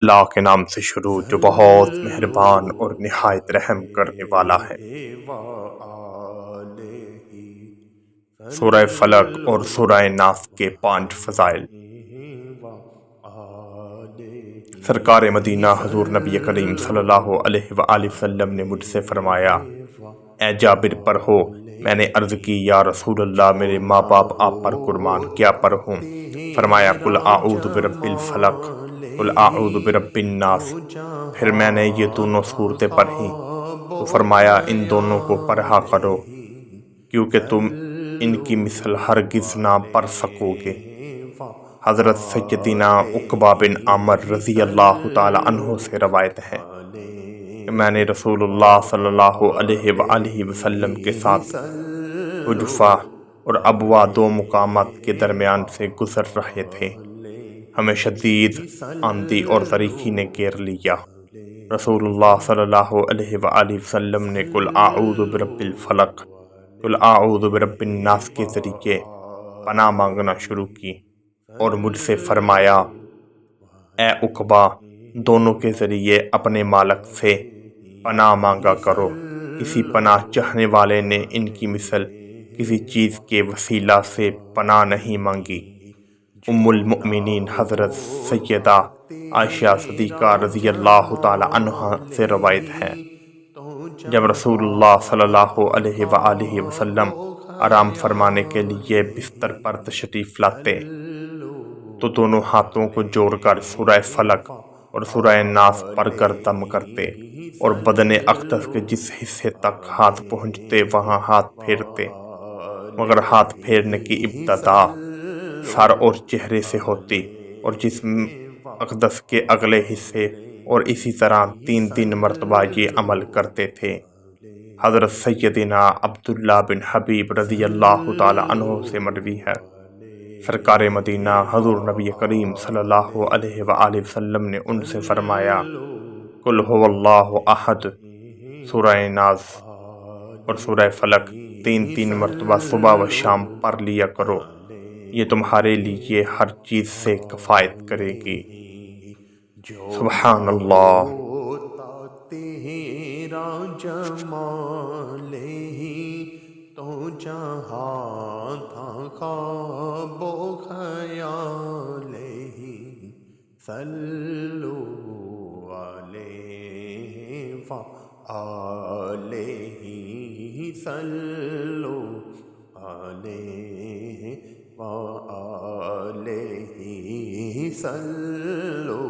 اللہ کے نام سے شروع جو بہت مہربان اور نہایت رحم کرنے والا ہے۔ سورہ فلق اور سورہ ناس کے 5 فضائل۔ سرکار مدینہ حضور نبی کریم صلی اللہ علیہ وآلہ وسلم نے مجھ سے فرمایا، اے جابر پڑھو۔ میں نے عرض کی، یا رسول اللہ، میرے ماں باپ آپ پر قربان، کیا پڑھوں؟ فرمایا، قل اعوذ برب الفلق، قل اعوذ برب الناس۔ پھر میں نے یہ دونوں صورتیں پڑھیں تو فرمایا، ان دونوں کو پڑھا کرو کیونکہ تم ان کی مثل ہرگز نہ پڑھ سکو گے۔ حضرت سیدنا عقبہ بن عامر رضی اللہ تعالی عنہ سے روایت ہے کہ میں نے رسول اللہ صلی اللہ علیہ وآلہ وسلم کے ساتھ حجفہ اور ابوا 2 مقامات کے درمیان سے گزر رہے تھے۔ ہمیں شدید آندھی اور تاریکی نے گھیر لیا۔ رسول اللہ صلی اللہ علیہ وآلہ وسلم نے قل اعوذ برب الفلق، قل اعوذ برب الناس کے ذریعے پناہ مانگنا شروع کی اور مجھ سے فرمایا، اے عقبہ، دونوں کے ذریعے اپنے مالک سے پناہ مانگا کرو۔ کسی پناہ چاہنے والے نے ان کی مثل کسی چیز کے وسیلہ سے پناہ نہیں مانگی۔ ام المؤمنین حضرت سیدہ عائشہ صدیقہ رضی اللہ تعالی عنہ سے روایت ہے، جب رسول اللہ صلی اللہ علیہ وآلہ وسلم آرام فرمانے کے لیے بستر پر تشریف لاتے تو دونوں ہاتھوں کو جوڑ کر سورہ فلق اور سورہ ناس پڑھ کر دم کرتے اور بدن اقدس کے جس حصے تک ہاتھ پہنچتے وہاں ہاتھ پھیرتے، مگر ہاتھ پھیرنے کی ابتدا سر اور چہرے سے ہوتی اور جسم اقدس کے اگلے حصے، اور اسی طرح 3 مرتبہ یہ عمل کرتے تھے۔ حضرت سیدنا عبداللہ بن حبیب رضی اللہ تعالی عنہ سے مروی ہے، سرکار مدینہ حضور نبی کریم صلی اللہ علیہ وآلہ وسلم نے ان سے فرمایا، قل هو اللہ احد، سورہ ناس اور سورہ فلق 3 مرتبہ صبح و شام پڑھ لیا کرو، یہ تمہارے لیے ہر چیز سے کفایت کرے گی۔ سبحان اللہ۔ تیرا جمال ہی تو جہاں تھا، خواب و خیال ہی، صلو علیہ وآلہ، صلو علیہ وآلہ، صلو